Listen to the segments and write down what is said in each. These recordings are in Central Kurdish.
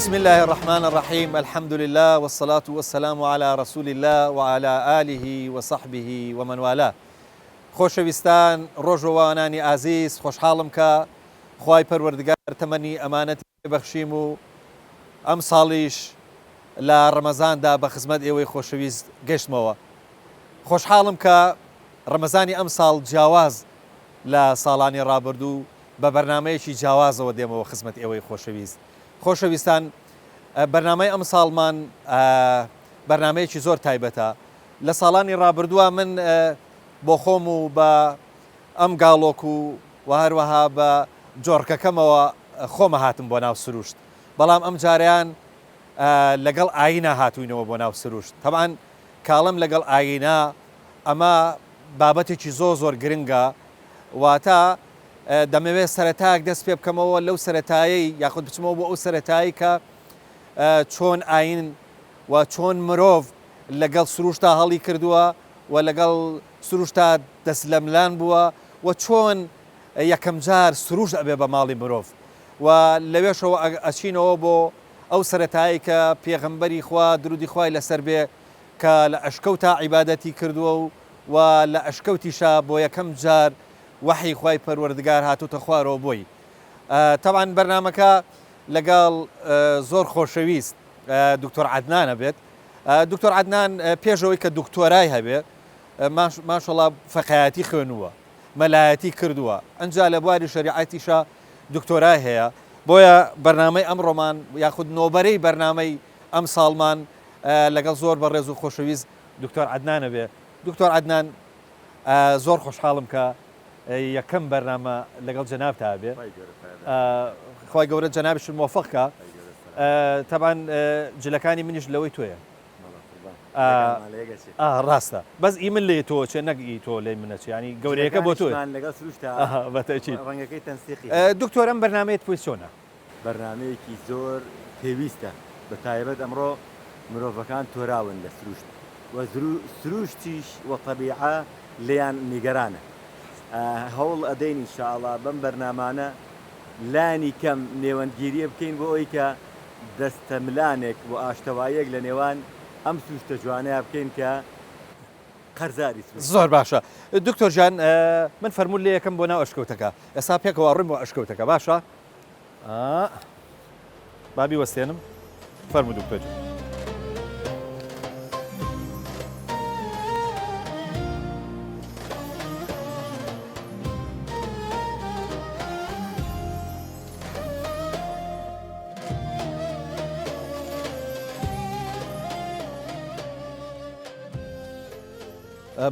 بسم الله الرحمن الرحيم. الحمد لله والصلاة والسلام على رسول الله وعلى آله وصحبه ومن والاه. خۆشەویستان، ڕۆژەوانانی ئازیز، خۆشحاڵم کە خوای پەروەردگار تەمەنی ئەمانەتی بەخشیم و ئەم ساڵیش لە ڕەمەزاندا بە خزمەت ئێوەی خۆشەویست گەشتمەوە. خۆشحاڵم کە ڕەمەزانی ئەم ساڵ جیاواز لە ساڵانی ڕابردوو بە بەرنامەیەکی جیاوازەوە دێمەوە خزمەت ئێوەی خۆشەویست. خۆشەویستان، بەرنامەی ئەم ساڵمان بەرنمەیەکی زۆر تایبەتە. لە ساڵانی ڕابردووە من بۆ خۆم و بە ئەم گاڵۆک و هەروەها بە جۆرکەکەمەوە خۆمە هاتم بۆ ناو سروشت، بەڵام ئەم جاریان لەگەڵ ئاینە هاتووینەوە بۆ ناو سروشت. تەبعاً کاڵم لەگەڵ ئاینە ئەمە بابەتێکی زۆر گرنگە، واتە دەمەوێت سەرەتایەک دەست پێ بکەمەوە لەو سەرەتایی یاخود بچمەوە بۆ ئەو سەرەتایی کە چۆن ئاین و چۆن مرۆڤ لەگەڵ سروشتا هەڵی کردووە و لەگەڵ سروشتا دەست لە ملان بووە و چۆن یەکەم جار سروشت ئەبێ بە ماڵی مرۆڤ، و لەوێشەوە ئەچینەوە بۆ ئەو سەرەتایی کە پێغەمبەری خوا درودی خوای لەسەر بێ کە لە ئەشکەوتا عیبادەتی کردووە و لە ئەشکەوتیشا بۆ یەکەم جار وحی خوای پەروەردگار هاتووتە خوارەوە بۆی. تەبعاً بەرنامەکە لەگەڵ زۆر خۆشەویست دکتۆر عەدنانە بێت. دکتۆر عەدنان پێشەوەی کە دکتۆرای هەبێ ماشەڵڵا فەقەهەتی خوێنووە، مەلایەتی کردووە، ئەنجا لە بواری شەریعەتیشە دکتۆرای هەیە. بۆیە بەرنامەی ئەمڕۆمان یاخود نۆبەرەی بەرنامەی ئەم ساڵمان لەگەڵ زۆر بەڕێز و خۆشەویست دکتۆر عەدنانە بێ. دکتۆر عەدنان، زۆر خۆشحاڵم کە یەکەم بەرنامە لەگەڵ جەنابتا بێ. خوای گەورە جەنابیش موفقکە. تەبعاً جلەکانی منیش لەوەی تۆیە. ڕاستە، بەس ئی من لێ تۆ چێ نەک ئی تۆ لێ منەچ، ینی گەورەیەکە بۆ تۆ دکتۆر. ئەم بەرنامەیەت پۆی چۆنە؟ بەرنامەیەکی زۆر پێویستە، بە تایبەت ئەمڕۆ مرۆڤەکان تۆراون لە سروشت و سروشتیش وە تەبیعە لێیان نیگەرانە. هەوڵ ئەدەین ئینشاءڵڵا بەم بەرنامانە لانی کەم نێوەندگیریە بکەین بۆ ئەوی کە دەستە ملانێک بۆ ئاشتەوایەک لە نێوان ئەم سروشتە جوانەیە بکەین کە قەرزاری. زۆر باشە. دکتۆر جان، من فەرموو لێ یەکەم بۆ ناو ئەشکەوتەکە، ئێستا پێکەوە ڕووین بۆ ئەشکەوتەکە. باشە، بابی وەستێنم، فەرموو دکتۆر جان.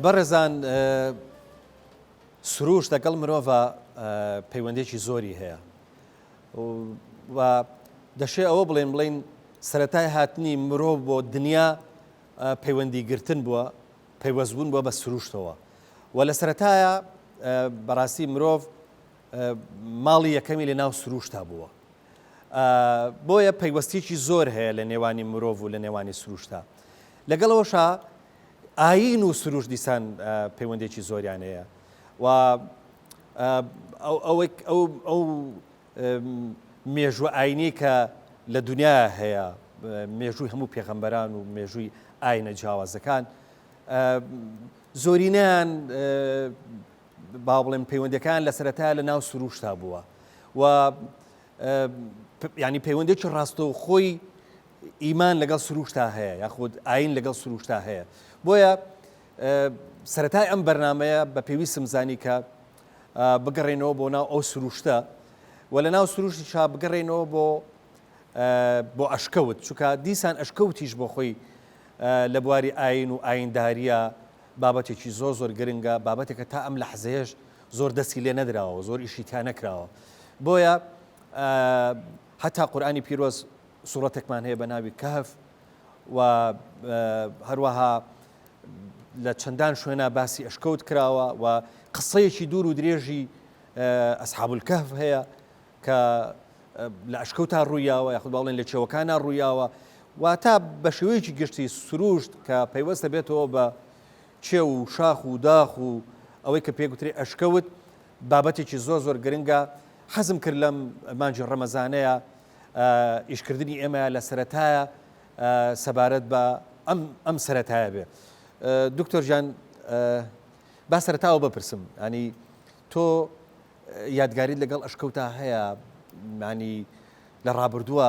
بەڕێزان، سروش لەگەڵ مرۆڤە پەیوەندێکی زۆری هەیە و دەشێ ئەوە بڵێن سەرەتای هاتنی مرۆڤ بۆ دنیا پەیوەندی گرتن بووە، پەیوەستبوون بووە بە سروشتەوە، و لە سەرەتایە بەڕاستی مرۆڤ ماڵی یەکەمی لە ناو سروشتا بووە. بۆیە پەیوەستیی زۆر هەیە لە نێوانی مرۆڤ و لە نێوانی سروشتا. لەگەڵەوەشە ئاین و سروشت دیسان پەیوەندێکی زۆریان هەیە، و ئەو مێژووە ئاینی کە لە دنیا هەیە، مێژووی هەموو پێغەمبەران و مێژووی ئاینە جیاوازەکان، زۆرینیان با بڵێن پەیوەندەکان لە سەرەتایە لە ناو سروشتا بووە، و ینی پەیوەندێکی ڕاستەوخۆی ئیمان لەگەڵ سروشتا هەیە، یاخود ئاین لەگەڵ سروشتا هەیە. بۆیە سەرەتای ئەم بەرنامەیە بە پێویستم زانی کە بگەڕێنەوە بۆ ناو ئەو سروشتە، و لە ناو سروشتیشا بگەڕێنەوە بۆ ئەشکەوت، چونکە دیسان ئەشکەوتیش بۆ خۆی لە بواری ئاین و ئاینداریە بابەتێکی زۆر گرنگە، بابەتێکە تا ئەم لەحزەیەش زۆر دەستی لێ نەدراوە، زۆر ئیشی تا نەکراوە. بۆیە هەتا قورئانی پیرۆز سوورەتێکمان هەیە بە ناوی کەهف، و هەروەها لە چەندان شوێنە باسی ئەشکەوت کراوە، و قسەیەکی دوور و درێژی ئەسحاب الکەهف هەیە کە لە ئەشکەوتا ڕوویاوە، یاخود باڵێن لە چێوەکانە ڕوویاوە، و تا بە شێوەیەکی گشتی سروشت کە پەیوەستە بێتەوە بە چێ و شاخ و داخ و ئەوەی کە پێگوترێ ئەشکەوت، بابەتێکی زۆر گرنگە. حەزم کرد لەم مانجی ڕەمەزانەیە ئیشکردنی ئێمە لە سەرەتایە سەبارەت بە ئەم سەرەتایە بێ. دکتۆر جان با سەرەتاوە بپرسم، ینی تۆ یادگاریت لەگەڵ ئەشکەوتا هەیە؟ ینی لە ڕابردووە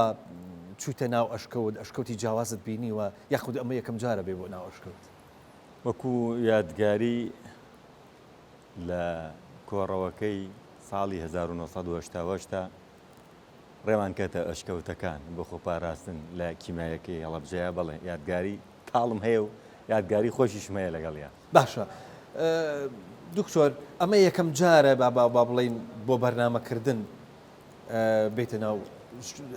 چوتە ناو ئەشکەوتی جیاوازت بینیوە یاخود ئەمە یەکەم جارە بێ بۆ ناو ئەشکەوت؟ وەکو یادگاری لە کۆڕەوەکەی ساڵی 1970 ڕێوان کەتە ئەشکەوتەکان بۆ خۆپاراستن لە کیمایەکەی هەڵەبجەیە. بڵێ یادگاری تاڵم هەیە و یادگاری خۆشیشم هەیە لەگەڵیان. باشە دکتۆر، ئەمە یەکەم جارە با بڵین بۆ بەرنامەکردن بێتە ناو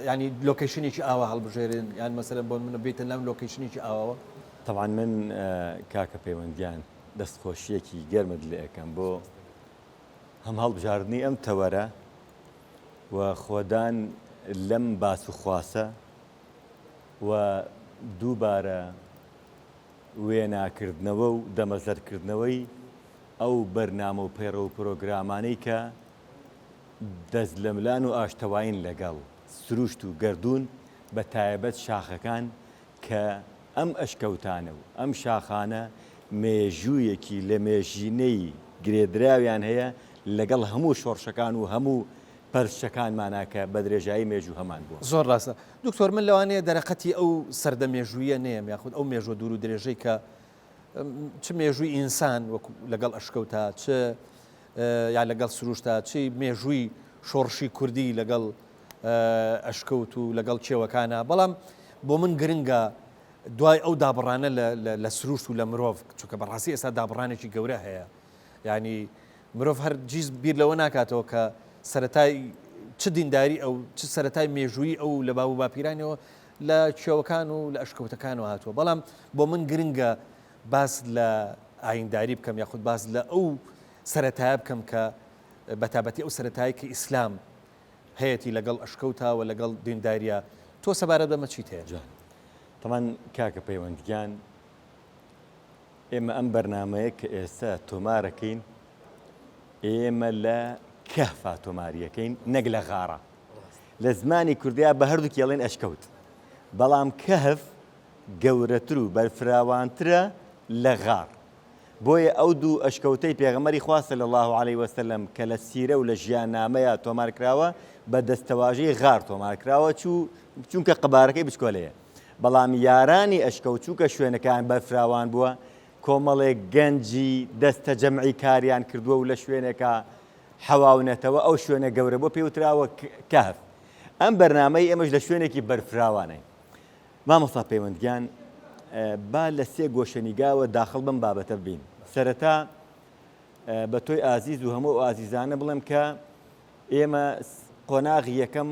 ینی لۆکیشنێکی ئاوا هەڵبژێرن، یان مەسەلەن بۆ منە بێتە ناو لۆکیشنێکی ئاواوە؟ طبعاً من کاکە پەیوەندیان دەستخۆشیەکی گەرمت لێ ئەەکەم بۆ هەم هەڵبژاردننی ئەم تەوەرە و خۆدان لەم باس و خواسە و دووبارە وێناکردنەوە و دەمەزەرکردنەوەی ئەو بەرنامە و پێڕە و پرۆگرامانەی کە دەست لە ملان و ئاشتەوایین لەگەڵ سروشت و گردون بە تایبەت شاخەکان کە ئەم ئەشکەوتانە و ئەم شاخانە مێژوویەکی لە مێژینەی گرێدراویان هەیە لەگەڵ هەموو شۆڕشەکان و هەموو پەرشەکانماناکە بە درێژایی مێژوو هەمان بووە. زۆر ڕاستە دکتۆر، من لەوانەیە دەرەقەتی ئەو سەردە مێژوویە نێم، یاخود ئەو مێژوە دوور و درێژەی کە چ مێژووی ئینسان وەکو لەگەڵ ئەشکەوتا، چ یا لەگەڵ سروشتا، چی مێژووی شۆڕشی کوردی لەگەڵ ئەشکەوت و لەگەڵ کێوەکانە. بەڵام بۆ من گرنگە دوای ئەو دابڕانە لە سروشت و لە مرۆڤ، چونکە بەڕاستی ئێستا دابڕانێکی گەورە هەیە. ینی مرۆڤ هەر گیز بیر لەوە ناکاتەوە کە سەرەتای چ دینداری ئەو چ سەرەتای مێژووی ئەو لە باو و باپیرانەوە لە کێوەکان و لە ئەشکەوتەکانەوە هاتووە. بەڵام بۆ من گرنگە باس لە ئاینداری بکەم، یاخود باس لە ئەو سەرەتایە بکەم کە بەتابەتی ئەو سەرەتایی کە ئیسلام هەیەی لەگەڵ ئەشکەوتا و لەگەڵ دینداریە. تۆ سەبارەت بەمە چیت هەیە؟ تەمان کاکە پەیوەندیان، ئێمە ئەم بەرنامەیە کە ئێستا تۆمارەکەین، ئێمە لە کەهفا تۆماریەکەین، نەک لە غارە. لە زمانی کوردیا بە هەردووکی ئەڵێن ئەشکەوت، بەڵام کەهف گەورەتر و بەرفراوانترە لە غار. بۆیە ئەو دوو ئەشکەوتەی پێغەمبەری خوا صلی الله علیه وسلم کە لە سیرە و لە ژیاننامەیە تۆمارکراوە بە دەستەواژەی غار تۆمارکراوە، چونکە قەبارەکەی بچکۆلەیە. بەڵام یارانی ئەشکەوت چووکە شوێنەکان بەرفراوان بووە، کۆمەڵێک گەنجی دەستە جەمعی کاریان کردووە و لە شوێنێکە حەواونەتەوە ئەو شوێنە گەورە بۆ پێوتراوە کەهف. ئەم بەرنامەی ئێمەش لە شوێنێکی بەرفراوانەی. مامۆستا پەیوەندیان، با لە سێ گۆشەنیگاوە داخڵ بم بابەتە بین. سەرەتا بە تۆی ئازیز و هەموو ئازیزانە بڵێم کە ئێمە قۆناغی یەکەم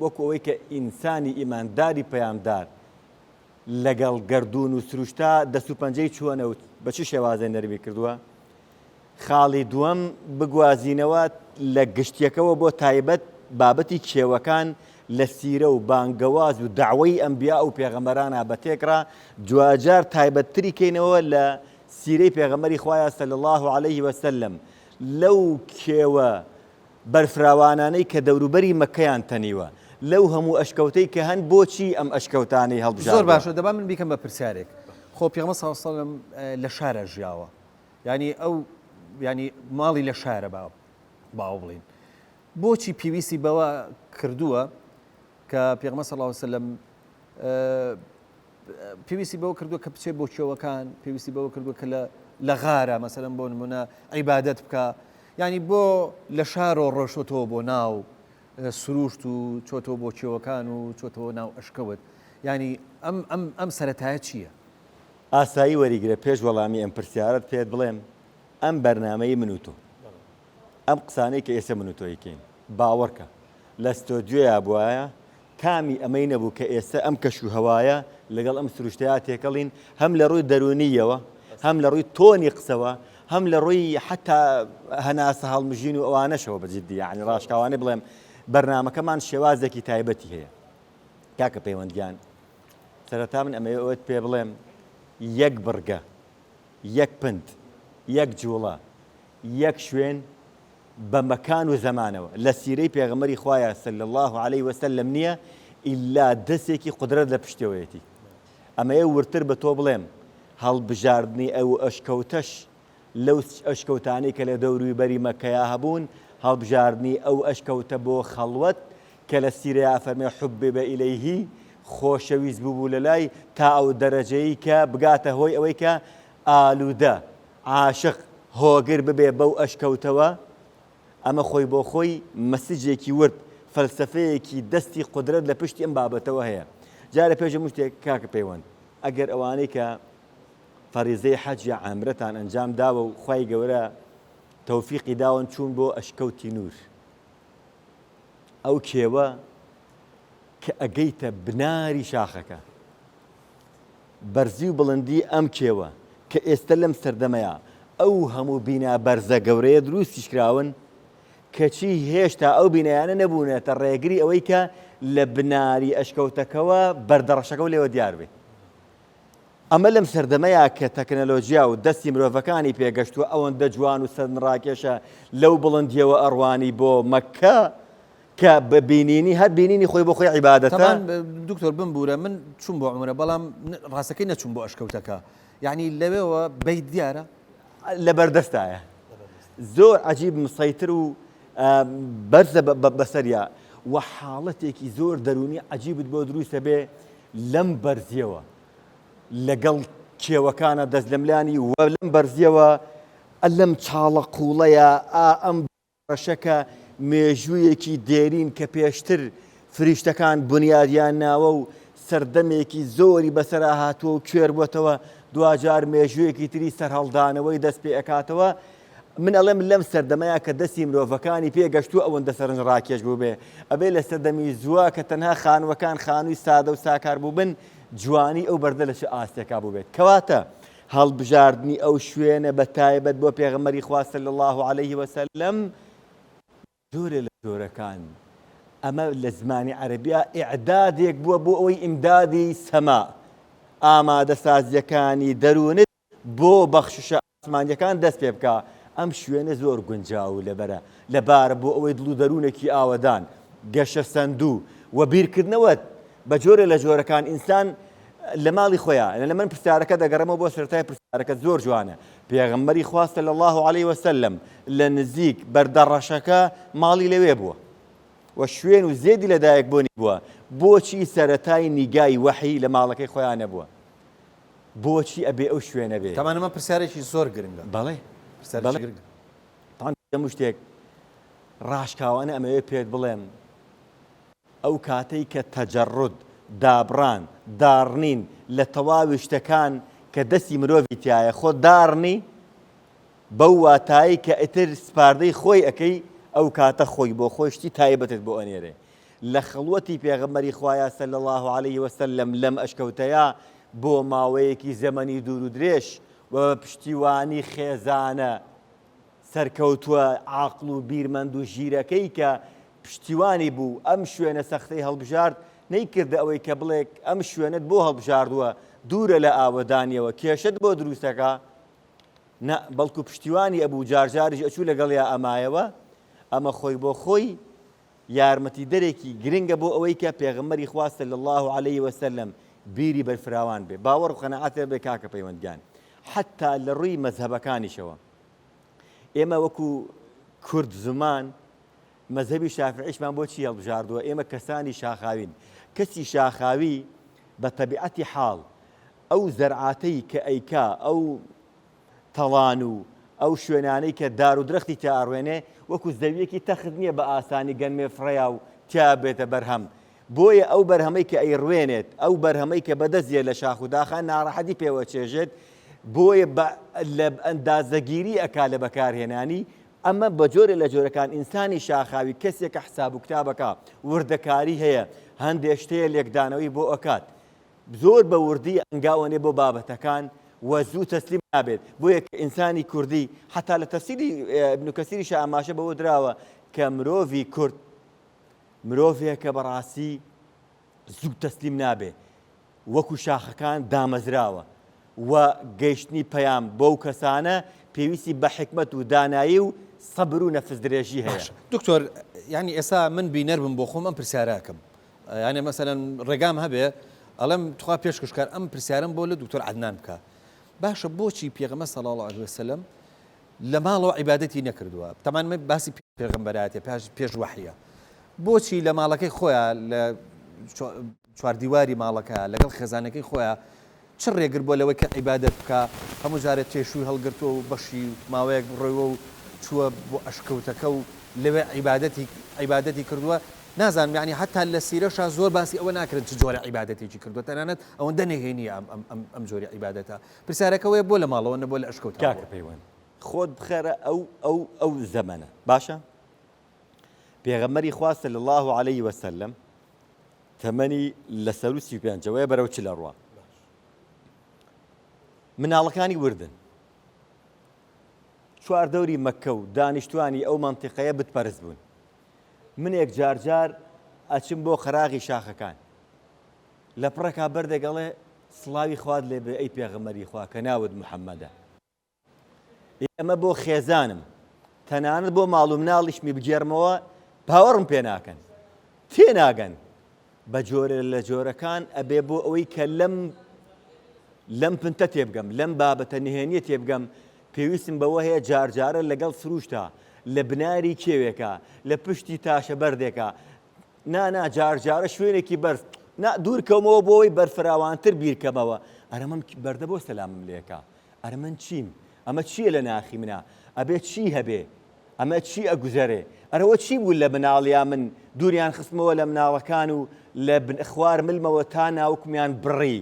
وەکو ئەوەی کە ئینسانی ئیمانداری پەیامدار لەگەڵ گەردون و سروشتا دەست و پەنجەی چووەنە و بە چ شێوازە نەرمی کردووە. خاڵی دووەم بگوازینەوە لە گشتیەکەوە بۆ تایبەت بابەتی کێوەکان لە سیرە و بانگەواز و داوای ئەنبیا و پێغەمبەرانە بە تێکرا جواجار تایبەتتری کەینەوە لە سیرەی پێغەمبەری خوایە صلی الله علیه وسلم لەو کێوە بەرفراوانانەی کە دەوروبەری مەکەیان تەنیوە، لەو هەموو ئەشکەوتەی کە هەن بۆچی ئەم ئەشکەوتانەی هەڵبژاردن. زۆر باشە، دەبا من بیکەم بە پرسیارێک. خۆ پێغەمبەر صلی الله علیه وسلم لە شارە ژیاوە، ینی ئەو ینی ماڵی لە شارە باو بڵین. بۆچی پێویستی بەوە کردووە کە پێغەمبەر صلی الله علیه وسلم پێویستی بەوە کردووە کە بچێت بۆ کێوەکان، پێویستی بەوە کردووە کە لە غارە مەسەلەن بۆ نمونە عیبادەت بکە، ینی بۆ لە شارۆ ڕۆشتەوە بۆ ناو سروشت و چۆتەوە بۆ کێوەکان و چۆتەوە ناو ئەشکەوت. ینی ئەم سەرەتایە چییە؟ ئاسایی وەریگرە پێش وەڵامی ئەم پرسیارەت پێت بڵێم، ئەم بەرنامەی من و تۆ، ئەم قسانەی کە ئێستا من و تۆیکەین، باوەڕکە لە ستۆدیۆیا بووایە کامی ئەمەی نەبوو کە ئێستا ئەم کەش و هەوایە لەگەڵ ئەم سروشتەیە تێکەڵین، هەم لە ڕووی دەرونیەوە، هەم لە ڕووی تۆنی قسەوە، هەم لە ڕووی حتا هەناسە هەڵمژین و ئەوانەشەوە بەجددی، یعنی ڕاشکاوانەی بڵێم بەرنامەکەمان شێوازێکی تایبەتی هەیە. کاکە پەیوەندیان، سەرەتا من ئەمەوێت ئەوەت پێ بڵێم، یەک بڕگە، یەک پند، یەک جوڵە، یەک شوێن بە مەکان و زەمانەوە لە سیرەی پێغەمبەری خوایە صلی الله علیه وسلم نییە ئیلا دەستێکی قودرەت لە پشتەوەیەتی ئەمەیە ورتر بە تۆ بڵێم هەڵبژاردننی ئەو ئەشکەوتەش لەو ئەشکەوتانی کە لە دەوروی بەری مەکەیا هەبوون هەڵبژاردننی ئەو ئەشکەوتە بۆ خەڵوەت کە لە سیرەیا فەرمێ حوبێ ئیلەیهی خۆشەویست بوو لە لای تا ئەو دەرەجەیی کە بگاتە هۆی ئەوەی کە ئالوودە عاشق هۆگر ببێ بەو ئەشکەوتەوە ئەمە خۆی بۆ خۆی مەسیجێکی ورد فەلسەفەیەکی دەستی قودرەت لە پشتی ئەم بابەتەوە هەیە جارە پێش شتێک کاکە پەیوەند ئەگەر ئەوانەی کە فەریزەی حەج یا عەمرەتان ئەنجام داوە و خوای گەورە تەوفیقی داون چوون بۆ ئەشکەوتی نور ئەو کێوە کە ئەگەیتە بناری شاخەکە بەرزی و بڵندی ئەم کێوە کە ئێستا لەم سەردەمەیە ئەو هەموو بینا بەرزە گەورەیە دروستیش کراون کەچی هێشتا ئەو بینایانە نەبوونێتە ڕێگری ئەوەی کە لە بناری ئەشکەوتەکەەوە بەردەڕەشەکە و لێوە دیار بێ ئەمە لەم سەردەمەیە کە تەکنەلۆژیا و دەستی مرۆڤەکانی پێگەشتووە ئەوەندە جوان و سەرنڕاکێشە لەو بڵندیەوە ئەڕوانی بۆ مەککە کە بە بینینی هەر بینینی خۆی بۆ خۆی عیبادەتە دکتۆر بمبورە من چوون بۆ عمرە بەڵام ڕاستەکەی نەچوون بۆ ئەشکەوتەکە یعنی لەوێەوە بیت دیارە لە بەردەستایە زۆر عەجیب مسەیتر و بەرزە بەسەریا و حاڵەتێکی زۆر دەرونی عەجیبت بۆ دروستە بێ لەم بەرزیەوە لەگەڵ کێوەکانە دەست لەملانی و لەم بەرزیەوە لەم چاڵە قوڵەیە ئەم ڕەشەکە مێژوویەکی دێرین کە پێشتر فریشتەکان بنیادیان ناوە و سەردەمێکی زۆری بەسەرا هاتووە و کوێر بووەتەوە دوجار مێژوویەکی تری سەر هەڵدانەوەی دەست پێ ئەکاتەوە من ئەڵێم لەم سەردەمەیە کە دەستی مرۆڤەکانی پێگەشتووە ئەوەندە سەرنج ڕاکێش بوو بێ ئەبێ لە سەردەمی زووە کە تەنها خانووەکان خانووی سادە و ساکار بوو بن جوانی ئەو بەردە لە چ ئاستێکا بوو بێت کەواتە هەڵبژاردننی ئەو شوێنە بە تایبەت بۆ پێغەمبەری خوا صلی الله عليه وسلم زۆرە لە زۆرەکان ئەمە لە زمانی عەرەبیە ئیعدادێک بووە بۆ ئەوەی ئیمدادی سەما ئامادە سازیەکانی دەروونت بۆ بەخششە ئاسمانیەکان دەست پێ بکە ئەم شوێنە زۆر گونجاو لەبەرە لەبارە بۆ ئەوەی دڵ و دەروونێکی ئاوەدان گەشە سەندوو و بیرکردنەوەت بە جۆرە لە جۆرەکان ئینسان لە ماڵی خۆیان لە من پرسیارەکە دەگەڕێمەوە بۆ سەرەتای پرسیارەکە زۆر جوانە پێغەمبەری خوا صلی الله عليه وسلم لە نزیک بەردەڕەشەکە ماڵی لەوێ بووە و شوێن و زێدی لەدایک بوونی بووە بۆچی سەرەتای نیگای وەحی لە ماڵەکەی خۆیان نەبووە بۆچی ئەبێ ئەو شوێنە بێ تەمانەمە پرسیارێکی زۆر گرنگە بەڵێ پرسیارێکی گرنگە هەموو شتێک ڕاشکاوانە ئەمەوێ پێت بڵێم ئەو کاتەی کە تەجەڕود دابڕان داڕنین لە تەواوی شتەکان کە دەستی مرۆڤی تایە خۆ داڕنی بەو واتایی کە ئیتر سپاردەی خۆی ئەەکەی ئەو کاتە خۆی بۆ خۆشتی تایبەتت بۆ ئەنێرێ لە خەڵوەتی پێغەمبەری خوایە صلی الله عليه وسلم لەم ئەشکەوتەیە بۆ ماوەیەکی زەمەنی دوور و درێژ و پشتیوانی خێزانە سەرکەوتووە عاقڵ و بیرمەند و ژیرەکەی کە پشتیوانی بوو ئەم شوێنە سەختەی هەڵبژارد نەیکردە ئەوەی کە بڵێک ئەم شوێنت بۆ هەڵبژاردووە دوورە لە ئاوەدانیەوە کێشت بۆ دروستەکە نە بەڵکو پشتیوانی ئەبوو جارجاریش ئەچوو لەگەڵیا ئەمایەوە ئەمە خۆی بۆ خۆی یارمەتی دەرێکی گرنگە بۆ ئەوەی کە پێغەمبەری خوا صلی الله عليه وسلم بیری بەرفراوان بێ باوەڕ و قەنەعەتێ بێ کاکە پەیوەندگیان حتا لە ڕووی مەزهەبەکانیشەوە ئێمە وەکو کورد زمان مەزهەبی شافعیشمان بۆچی هەڵبژاردووە ئێمە کەسانی شاخاوین کەسی شاخاوی بە تەبیعەتی حاڵ ئەو زەرعاتەی کە ئەیکا ئەو تەڵان و ئەو شوێنانەی کە دار و درەختی تا ئەڕوێنێ وەکو زەویەکی تەخت نییە بە ئاسانی گەنمێ فڕەیا و تیا بێتە بەرهەم بۆیە ئەو بەرهەمەی کە ئەیڕوێنێت ئەو بەرهەمەی کە بەدەستیە لە شاخ و داخان ناڕەحەتی پێوە چێژێت بۆیە لە ئەندازەگیری ئەکا لە بەکارهێنانی ئەمە بە جۆرە لە جۆرەکان ئینسانی شاخاوی کەسێکە حساب و کتابەکە وردەکاری هەیە هەندێک شتەیە لێکدانەوەی بۆ ئەکات زۆر بە وردی ئەنگاوەنێ بۆ بابەتەکان و زوو تەسلیم نابێت بۆیە کە ئینسانی کوردی حتا لە تەفسیری ابن کەسیریش ئاماژە بەوە دراوە کە مرۆڤی کورد مرۆڤێکە بەڕاستی زوو تەسلیم نابێ وەکو شاخەکان دامەزراوە و گەیشتنی پەیام بەو کەسانە پێویستی بە حکمت و دانایی و سەبر و نەفس درێژی هەیە دکتۆر یعنی ئێستا من بینەر بم بۆ خۆم ئەم پرسیارەکەم يعني مثلا ڕێگام هەبێ ئەڵم توخوا پێشکەشکار ئەم پرسیارم بۆ لە دکتۆر عەدنان بکە باشە بۆچی پێغەمبەر صلی الله علیه وسلم لە ماڵەوە عیبادەتی نەکردووە تەمانمە باسی پێغەمبەراتێ پێش وحیە بۆچی لە ماڵەکەی خۆیان لە چواردیواری ماڵەکە لەگەڵ خێزانەکەی خۆیان چ ڕێگر بۆ لەوەی کە عیبادەت بکە هەموو جارێت تێشووی هەڵگرتووە و بەشی ماوەیەک بڕۆیەوە و چووە بۆ ئەشکەوتەکە و لەوێ عیبادەتی کردووە نازانم یعنی حتا لە سیرەشا زۆر باسی ئەوە ناکرن چ جۆرە عیبادەتێکی کردووە تەنانەت ئەوەندە نەهێنیە ئەم جۆری عیبادەتە پرسیارەکەوەیە بۆ لە ماڵەوە نە بۆ لە ئەشکەوت کاکە پەیوەند خۆت بخێرە ئەو زەمەنە باشە پێغەمبەری خوا صلی الله علیه وسلم تەمەنی لە سەر و 35 بەرەو چ لە ڕوا مناڵەکانی وردن چوار دەوری مەککە و دانیشتوانی ئەو مەنتیقەیە بتپەرست بوون منێک جارجار ئەچم بۆ خەراغی شاخەکان لە پڕەکا بەردەگەڵێ سڵاوی خواد لێ بێ ئەی پێغەمبەری خوا کە ناوت محەممەدە ئەمە بۆ خێزانم تەنانەت بۆ ماڵ و مناڵیشمی بگێرمەوە باوەڕم پێ ناکەن تێناگەن بە جۆرە لە جۆرەکان ئەبێ بۆ ئەوەی کە لەم پنتە تێبگەم لەم بابەتە نهێنیە تێبگەم پێویستم بەوە هەیە جارجارە لەگەڵ سروشتە لە بناری کێوێکە لە پشتی تاشە بەردێکە نانا جارجارە شوێنێکی بەرز دوورکەمەوە بۆی بەرفراوانتر بیرکەمەوە ئەرەمەم بەردە بۆ سەلامم لێکە ئەرە من چیم ئەمە چییە لە ناخی منە ئەبێ چی هەبێ ئەمە چی ئەگوزەرێ ئەرەوە چی بوو لە مناڵیا من دووریان خستمەوە لە مناڵەکان و لە خوار ملمەوە تا ناوکمیان بڕی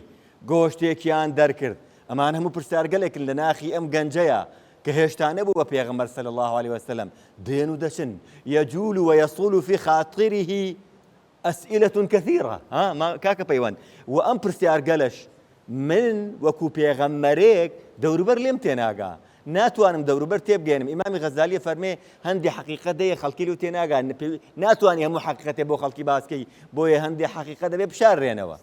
گۆشتێکیان دەرکرد ئەمان هەموو پرسیارگەلێکن لە ناخی ئەم گەنجەیە کە هێشتا نەبوو بە پێغەمبەر صلی الله عليه وسلم دێن و دەچن يجول ويصول في خاطره أسئلة كثيرة کاکە پەیوەند و ئەم پرسیارگەلەش من وەکو پێغەمبەرێک دەوروبەر لێم تێناگا ناتوانم دەوروبەر تێبگەێنم ئیمامی غەزالی فەرمێ هەندی حەقیقەت دەیە خەڵکی لێو تێناگان ناتوانی هەموو حەقیقەتێ بۆ خەڵکی باسکەی بۆیە هەندی حەقیقەت دەبێ بشارڕێنەوە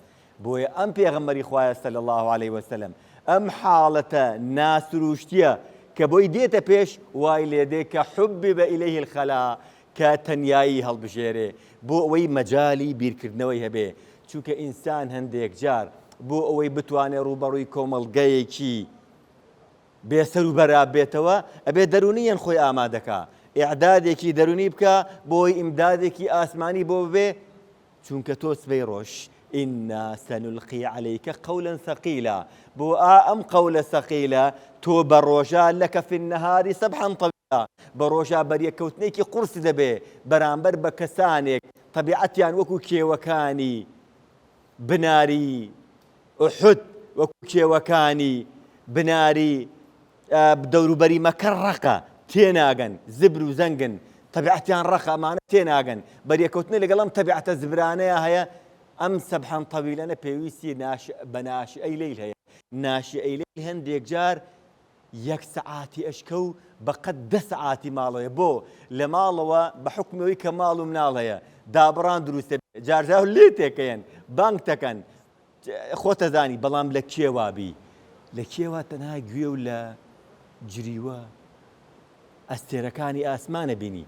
بۆیە ئەم پێغەمبەری خوایە صلی الله عليه وسلم ئەم حاڵەتە ناسروشتیە کە بۆی دێتە پێش وای لێدێ کە حبب إليه الخلا کە تەنیایی هەڵبژێرێ بۆ ئەوەی مەجالی بیرکردنەوەی هەبێ چونکە ئینسان هەندێک جار بۆ ئەوەی بتوانێت ڕوبەڕووی کۆمەڵگەیەکی بێسەر و بەراب بێتەوە ئەبێ دەرونیەن خۆی ئامادەکە ئیعدادێکی دەرونی بکە بۆی ئیمدادێکی ئاسمانی بۆ ببێ چونکە تۆ سبەی ڕۆژ إنا سنلقي عليك قولا ثقيلا بو أم قول ثقيلا تو بروجا لك في النهار سبحا طويلا بروجا بريا كوتنيكي قرص دبي برامبر بكسانك طبيعتيان وكو كيوكاني بناري أحد وكو كيوكاني بناري بدورو بري مكرقة تيناغن زبر وزنغن طبيعتيان رخا معنا تيناغن بريا كوتني لقلم طبيعة الزبرانية هي ئەم سەبحان طەویلەنە پێویستی بەناشئەی لەیل هەیە ناشئەی لەیل هەندێک جار 1 سەعاتی ئەشکە و بەقەت 10 سەعاتی ماڵەیە بۆ لە ماڵەوە بە حکمەوەی کە ماڵ و مناڵ هەیە دابڕان دروستە جارجار لێ تێکەیەن بانک دەکەن خۆتە زانی بەڵام لە کێوابی لە کێوا تەنها گوێ و لە جریوە ئەستێرەکانی ئاسمانە بینی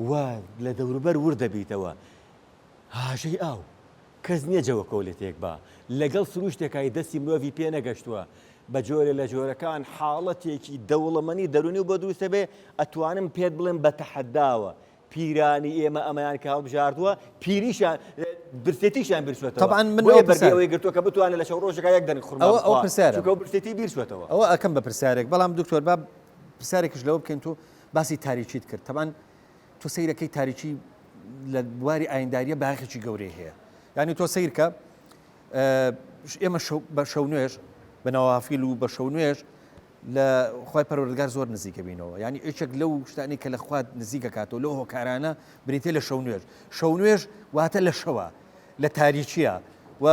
وا لە دەوروبەر وردەبیتەوە هاژەی ئاو کەس نییە جەوە کۆلێتێک بە لەگەڵ سروشتێکای دەستی مرۆڤی پێ نەگەشتووە بە جۆرە لە جۆرەکان حاڵەتێکی دەوڵەمەنی دەرونی و بۆ دروستە بێ ئەتوانم پێت بڵێم بە تەحەداوە پیرانی ئێمە ئەمەیان کە هەڵبژاردووە پیریشان برسێتیشان بیرچوێتەوە طبعا من بەردەوەی گرتووە کە بتوانێت لە شەو ڕۆژەکە یەک دەنگ خوڕما ئەو پرسیارە چونکە برسێتی بیرچوێتەوە ئەوە ئەکەم بە پرسیارێک بەڵام دکتۆر با پرسیارێکش لەوە بکەین تو باسی تاریکیت کرد طبعا تو سەیرەکەی تاریکی لە بواری ئاینداریە باخێکی گەورەی هەیە یعنی تۆ سیرکە ئێمە بە شەو نوێژ بە نەوافیل و بە شەو نوێژ لە خۆی پەروەردگار زۆر نزیکە بینەوە یعنی ئێچێک لەو شتانی کە لە خوات نزیکە کاتەوە لەو هۆکارانە بریتێ لە شەو نوێژ واتە لە شەوە لە تاریچیە و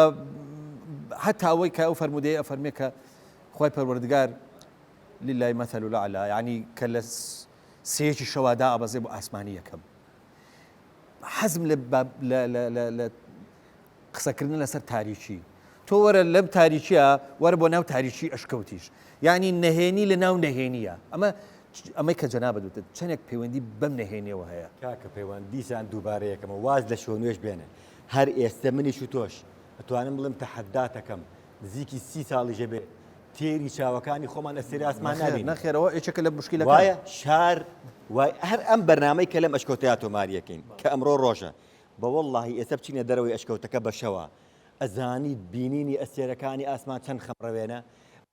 حتا ئەوەی کە ئەو فەرمودەیە ئەفەرمێ کە خۆی پەروەردگار لله المثل الأعلى یعنی کە لە سێیەکی شەوادا ئەبەزێ بۆ ئاسمانی یەکەم حەزم لە قسەکردن لەسەر تاریکی تۆ وەرە لەم تاریکیە وەرە بۆ ناو تاریکی ئەشکەوتیش یعنی نەهێنی لە ناو نەهێنیە ئەمەی کە جەنابەت وتت چەندێک پەیوەندی بەم نەهێنیەوە هەیە کاکە پەیوەند دیسان دووبارەیەکەمە واز لە شەو نوێژ بێنن هەر ئێستا منیش و تۆش ئەتوانم بڵم تەحەداتەکەم نزیکی 30 ساڵی ژەبێ تێری چاوەکانی خۆمان ئەسێری ئاسمان نابین نەخێرەوە ئێچەکە لە مشکلەکە وایە شار وای هەر ئەم بەرنامەی کە لەم ئەشکەوتەیە تۆماریەکەین کە ئەمڕۆ ڕۆژە بە وەڵڵاهی ئێستا بچینە دەرەوەی ئەشکەوتەکە بەشەوە ئەزانی بینینی ئەسێرەکانی ئاسمان چەند خەمڕەوێنە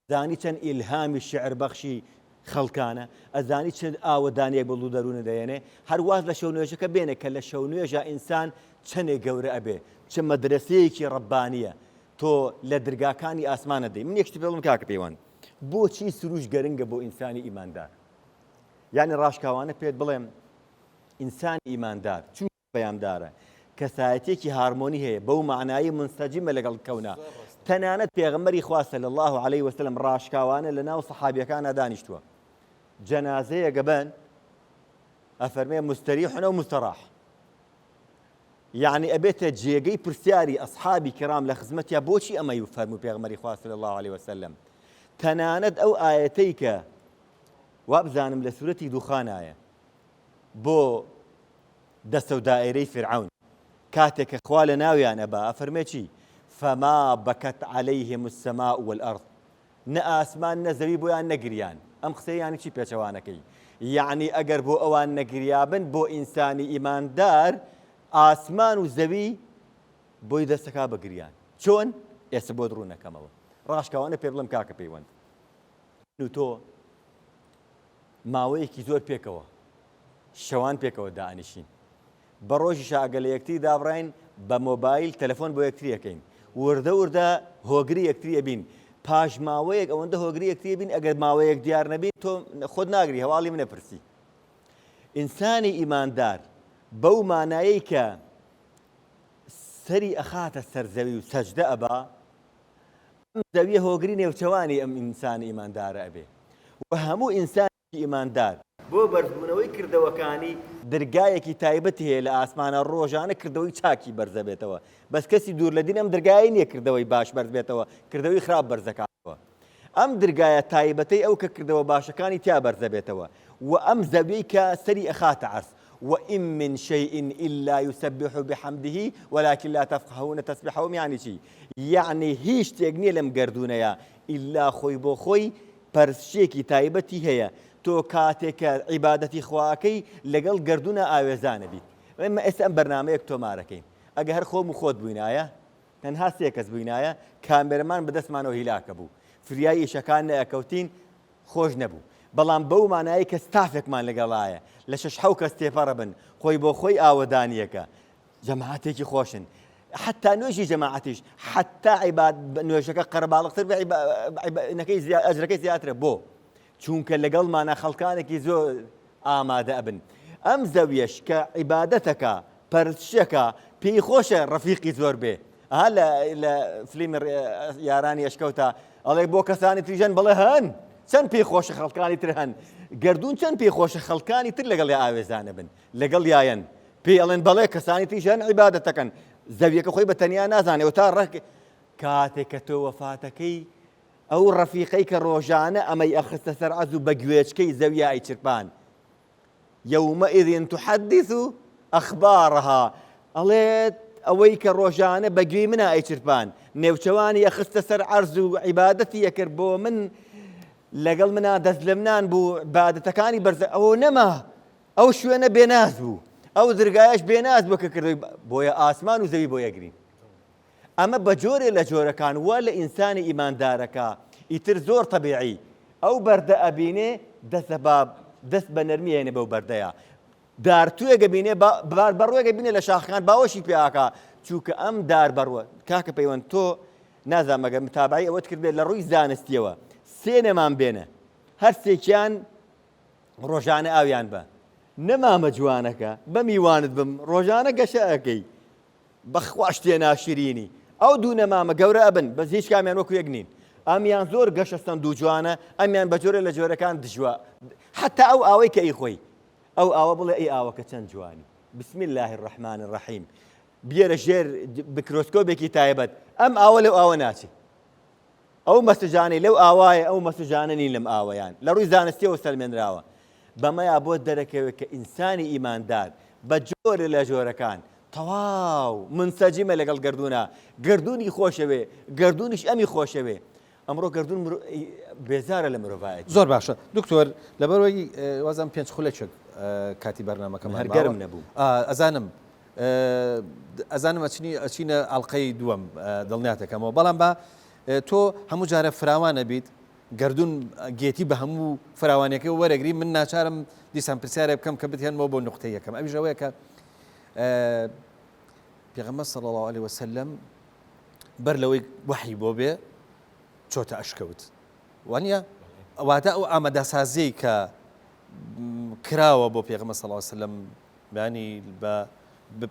ئەزانی چەند ئیلهامی شعر بەخشی خەڵکانە ئەزانی چەند ئاوەدانێک بەڵوو دەروونە دەێنێ هەرواز لە شەو نوێژەکە بێنێ کە لە شەو نوێژە ئینسان چەندێک گەورە ئەبێ چ مەدرسەیەکی ڕەبانیە تۆ لە دەرگاکانی ئاسمانە دەی من یەکشتی پێڵم کاکە پەیوەند بۆچی سروش گەرنگە بۆ ئینسانی ئیماندار یعنی ڕاشکاوانە پێت بڵێم ئینسانی ئیماندار چون پەیامدارە کەسایەتێکی هارمۆنی هەیە بەو معنایی منسەجیمە لەگەڵ کەونا تەنانەت پێغەمبەری خوا صلی الله عليه وسلم ڕاشکاوانە لە ناو سەحابیەکانە دانیشتووە جەنازەیە گەبەن ئەفەرمێ مستەریحون و مستەراح یعنی ئەبێتە جێگەی پرسیاری ئەصحابی کرام لە خزمەتیا بۆچی ئەمەی فەرموو پێغەمبەری خوا صلی الله عليه وسلم تەنانەت ئەو ئاەتەی کە وابزانم لە سورەتی دوخانایە بۆ دەستە و دائیرەی فرعون کاتێک کە خوا لە ناویان ئەبا ئەفەرمێ چی فما بكت عليهم السماء والأرض نە ئاسمان نە زەوی بۆیان نەگریان ئەم قسەی یانی چی پێچەوانەکەی یعنی ئەگەر بۆ ئەوان نەگریابن بۆ ئینسانی ئیماندار ئاسمان و زەوی بۆی دەستەکا بەگریان چۆن ئێستا بۆ دڕوو نەکەمەوە ڕاشکاوانە پێ بڵم کاکە پەیوەند و تۆ ماوەیەکی زۆر پێکەوە شەوان پێکەوە دائنیشین بە ڕۆژیشە ئەگە لە یەکتری دابڕین بە مۆبایل تەلەفۆن بۆ یەکتری یەکەین وردە وردە هۆگری یەکتری ئەبین پاش ماوەیەک ئەوەندە هۆگری یەکتری بین ئەگەر ماوەیەک دیار نەبین تۆ خۆت ناگری هەواڵی منە پرسی ئینسانی ئیماندار بەو مانایی کە سەری ئەخاتە سەر زەوی و سەجدە ئەبا ئەم زەویە هۆگری نێوچەوانی ئەم ئینسانی ئیماندارە ئەبێ و هەموو ئینسانی ئیماندار بۆ بەرزبوونەوەی کردەوەکانی دەرگایەکی تایبەتی هەیە لە ئاسمانە ڕۆژانە کردەوەی چاکی بەرزە بێتەوە بەس کەسی دوور لە دین ئەم دەرگایە نییە کردەوەی باش بەرز بێتەوە کردەوەی خراپ بەرزەکانەوە ئەم دەرگایە تایبەتەی ئەو کە کردەوە باشەکانی تیا بەرزە بێتەوە و ئەم زەویەی کە سەری ئەخاتە عەرز وإن من شيء إلا يسبح بحمده ولكن لا تفقهون تسبحهم يعني چی يعني هیچ شتێک نییە لەم گردونەیە ئیلا خۆی بۆ خۆی پەرستشێکی تایبەتی هەیە تۆ کاتێکە عیبادەتی خواکەی لەگەڵ گردونە ئاوێزانە بیت ئێمە ئێستا ئەم بەرنامەیەک تۆمارەکەین ئەگە هەر خۆم و خۆت بووینایە تەنها سێ کەس بووینایە کامێرەمان بەدەستمانەوە هیلاکە بوو فریای ئیشەکان نەکەوتین خۆش نەبوو بەڵام بەو مانایی کە ستافێکمان لەگەڵایە لە 6 کەس تێپەڕە بن خۆی بۆ خۆی ئاوەدانیەکە جەماعەتێکی خۆشن حتا نوێژی جەماعەتیش حتا نوێژەکە قەرەباڵغتر ئەجرەکەی زیاترە بۆ چونکە لەگەڵمانە خەڵکانێکی زۆر ئامادە ئەبن ئەم زەویەش کە عیبادەتەکە پەرستشەکە پێی خۆشە ڕەفیقی زۆر بێ لە فیلمی یارانی ئەشکەوتە ئەڵێ بۆ کەسانی تریژەن بڵێ هەن چەند پێی خۆشە خەڵکانی تر هەن گردون چەند پێی خۆشە خەڵکانی تر لەگەڵ ئاوێزانە بن لەگەڵ یایەن پێی ئەڵێن بەڵێ کەسانی تریژەن عیبادەتەکەن زەویەکە خۆی بە تەنیا نازانێ و تا ڕێک کاتێک کە تۆ وەفاتەکەی ئەو ڕەفیقەی کە ڕۆژانە ئەمەی ئەخستە سەر عەز و بە گوێچکەی زەویە ئەیچرپان یەومەئیذ تحەدیث ئەخبارها ئەڵێت ئەوەی کە ڕۆژانە بە گوێی منە ئەیچرپان نێوچەوانی ئەخستە سەر عەرز و عیبادەتی ئەکرد بۆ من لەگەڵ منە دەست لە منان بوو عیبادەتەکانی بەرزە ئەوە نەما ئەو شوێنە بێناز بوو ئەو دەرگایەش بێناز بوو کە کردەوەی بۆیە ئاسمان و زەوی بۆ یەکگرین ئەمە بە جۆرێ لە جۆرەکان وا لە ئینسانی ئیماندارەکە ئیتر زۆر تەبیعی ئەو بەردە ئەبینێ دەست بە نەرمی هێنێ بەو بەردەیە دارتوێگە بینێ بەڕوێگە بینێ لە شاخەکان باوەشی پێئاکا چونکە ئەم دار بەڕوە کاکە پەیوەند تۆ نازانم ئەگەر متابعی ئەوەت کرد بێت لە ڕووی زانستیەوە سێ نەمان بێنە هەر سێکیان ڕۆژانە ئاویان بە نەمامە جوانەکە بە میوانت بم ڕۆژانە گەشە ئەەکەی بەخوا شتێ ناشرینی ئەو دوو نەمامە گەورە ئەبن بەس هیچ کامیان وەکو یەک نین ئەمیان زۆر گەشەستەن دوو جوانە ئەمیان بە جۆرە لە جۆرەکان دژوە حتا ئەو ئاوەی کە ئەی خۆی ئەو ئاوە بڵێ ئەی ئاوەکە چەند جوانی بسم الله الرحمن الرحیم بێرە ژێر میکرۆسکۆپێکی تایبەت ئەم ئاوە لەو ئاوە ناچێت ئەو مەسوجانەی لەو ئاوایە ئەو مەسوجانە نین لەم ئاوەیان لە ڕووی زانستیەوە سەلمێنراوە بەمەیە بۆ دەرەکەوێت کە ئینسانی ئیماندار بە جۆرە لە جۆرەکان تەواو منسەجیمە لەگەڵ گردوونە گردوونی خۆشەوێ گردوونیش ئەمی خۆشەوێ ئەمڕۆ گردوون بێزارە لە مرۆڤایەت زۆر باشە دکتۆر لەبەرەوەی وازم پێنج خولەچێک کاتی بەرنامەکەم هەرگەرم نەبوو ئەزانم ئەچینە ئەڵلقەی دووەم دڵنیاتەکەمەوە بەڵام بە تۆ هەموو جارە فراوانە بیت گردون گێتی بە هەموو فراوانەکەی وەرەگری من ناچارم دیسان پرسیارە بکەم کە بتێنەوە بۆ نقطەی یەکەم ئەویش ئەوەیە کە پێغەمبەر صلی الله عليه وسلم بەر لەوەی وحی بۆ بێ چۆتە ئەشکەوت وانە واتە ئەو ئامادەسازیی کە کراوە بۆ پێغەمبەر صلی الله عليه وسلم بەیانی بە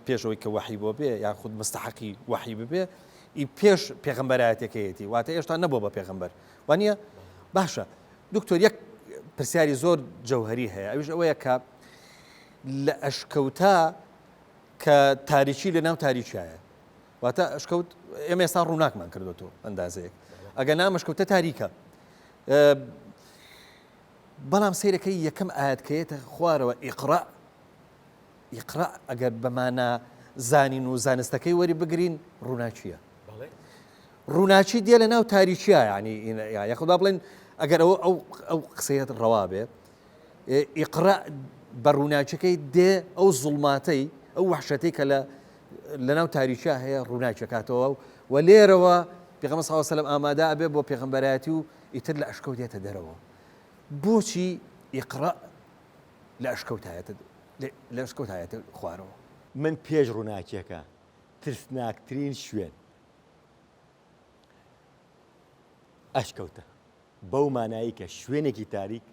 پێشەوەی کە وحی بۆ بێ یا خود مستحقی وحی ببێ پێش پێغەمبەرایەتەکەیەتی واتە ئێشتا نەبووە بە پێغەمبەر وانە باشە دکتۆر یەک پرسیاری زۆر جەوهەری هەیە ئەویش ئەوەیە کە لە ئەشکەوتە کە تاریکی لە ناو تاریکایە واتە ئەشکەوت ئێمە ئێستا ڕووناکمان کردوەوە ئەندازەیەک ئەگەر نامەشکەوتە تاریکە بەڵام سیرەکەی یەکەم ئاەتکەیەتە خوارەوە ئیقڕا ئەگەر بەمانە زانین و زانستەکەی وەری بگرین ڕووناچیە ڕووناچی دێ لە ناو تاریکیە ینی یاخدا بڵێن ئەگەر ئەو قسەیەت ڕەوا بێ ئیقڕا بە ڕووناچەکەی دێ ئەو زوڵماتەی ئەو وحشەتەی کە لە ناو تاریکیە هەیە ڕووناچەکاتەوە و لێرەوە پێغەمبەر صلی الله علیه و سلم ئامادە ئەبێ بۆ پێغەمبەرایەتی و ئیتر لە ئەشکەوت دێتە دەرەوە بۆچی ئیقڕا لە ئەشکەوت هایەتە خوارەوە من پێش ڕووناکیەکە ترسناکترین شوێن ئەشکەوتە بەو مانایی کە شوێنێکی تاریک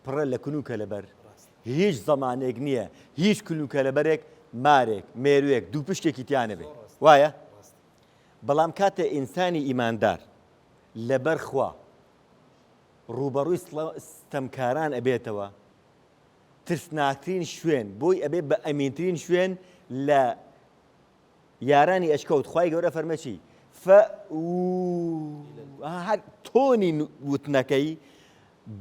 پڕە لە کونوکە لەبەر هیچ زەمانێک نییە هیچ کونوکە لەبەرێک مارێک مێروێک دوو پشتێکی تیانە بێ وایە بەڵام کاتە ئینسانی ئیماندار لەبەر خوا ڕوبەڕووی ستەمکاران ئەبێتەوە ترسناکترین شوێن بۆی ئەبێ بە ئەمینترین شوێن لە یارانی ئەشکەوت خوای گەورە فەرمەچی هەر تۆنی وتنەکەی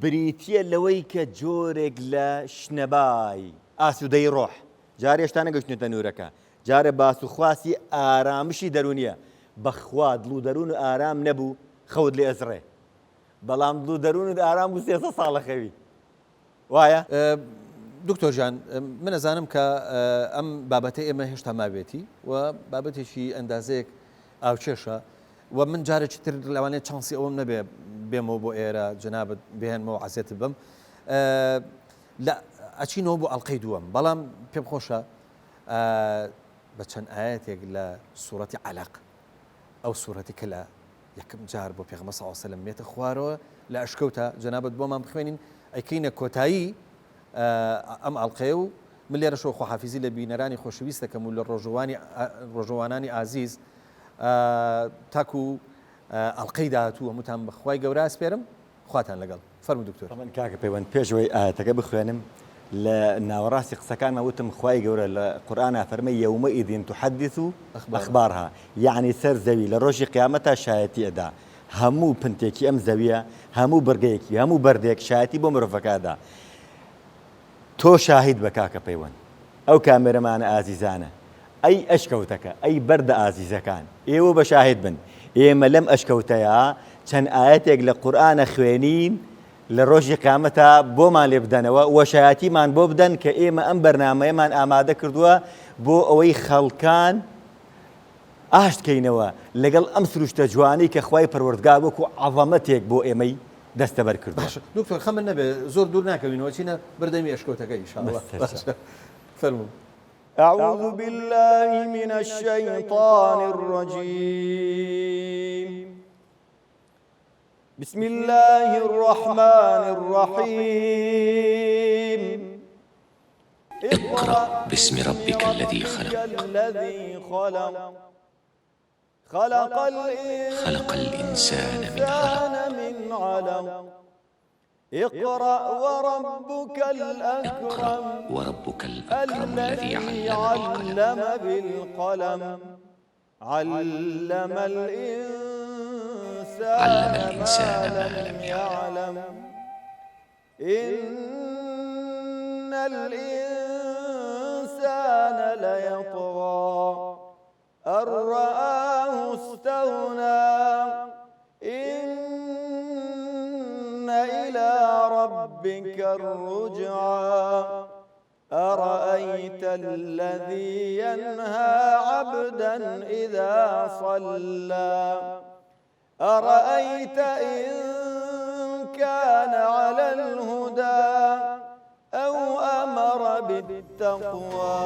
بریتیە لەوەی کە جۆرێک لە شنەبای ئاسوودەی ڕۆح جارێ هێشتا نەگەشتێتە نورەکە جارە باس و خواسی ئارامشی دەرونیە بەخوا دڵ و دەروون و ئارام نەبوو خەوت لێ ئەزڕێ بەڵام دڵ و دەروون و ئارام بوو 300 ساڵە خەوی وایە دکتۆر جان من ئەزانم کە ئەم بابەتە ئێمە هێشتا مابێتی و بابەتێکی ئەندازەیەک ئاوچێشە و من جارێکی تر لەوانێت چانسی ئەوم نەبێ بێمەوە بۆ ئێرە جەنابەت بهێنمەوە عەزێت بم لە ئەچینەوە بۆ ئەڵلقەی دووەم بەڵام پێم خۆشە بە چەند ئاەتێک لە سوورەتی عەلەق ئەو سوورەتی کە لە یەکەم جار بۆ پێغەمبەر صلی الله علیه و سلم مێتە خوارەوە لە ئەشکەوتە جەنابەت بۆمان بخوێنین ئەیکەینە کۆتایی ئەم ئەڵلقەیە و من لێرەشەوە خۆحافیزی لە بینەرانی خۆشەویست دەکەم و لە ڕۆژەوانانی ئازیز تاکو ئەڵلقەی داهاتوو هەمووتان بەخوای گەورە ئەسپێرم خواتان لەگەڵ فەرموو دکتۆر من کاکە پەیوەند پێشەوەی ئاەتەکە بخوێنم لە ناوەڕاستی قسەکانمە وتم خوای گەورە لە قورئانە فەرمەی یەومەئیذ تحدث ئەخبارها یعنی سەر زەوی لە ڕۆژی قیامەتە شایەتی ئەدا هەموو پنتێکی ئەم زەویە هەموو بەرگەیەکی هەموو بەردێک شایەتی بۆ مرۆڤەکەدا تۆ شاهید بە کاکە پەیوەند ئەو کامێرەمانە ئازیزانە ئەی ئەشکەوتەکە ئەی بەردە ئازیزەکان ئێوە بە شاهید بن ئێمە لەم ئەشکەوتەیە چەند ئاەتێک لە قورئانە خوێنین لە ڕۆژی قیامەتە بۆمان لێ بدەنەوە وەشایەتیمان بۆ بدەن کە ئێمە ئەم بەرنامەیەمان ئامادە کردووە بۆ ئەوەی خەڵکان ئاشتکەینەوە لەگەڵ ئەم سروشتە جوانی کە خوای پەروەردگار وەکو عەظەمەتێک بۆ ئێمەی دەستەبەر کردووە. دکتۆر خەمن نەبێ زۆر دوور ناکەوینەوە چینە بەردەمی ئەشکەوتەکە ئینشاءالله فەرموو. أعوذ بالله من الشيطان الرجيم بسم الله الرحمن الرحيم اقرأ باسم ربك الذي خلق خلق الإنسان من علق اقرأ وربك الأكرم الذي علم بالقلم علم الإنسان ما لم يعلم إن الإنسان ليطغى أن رآه استغنى إن إلى ربك الرجعى أرأيت الذي ينهى عبدا إذا صلى أرأيت إن كان على الهدى أو أمر بالتقوى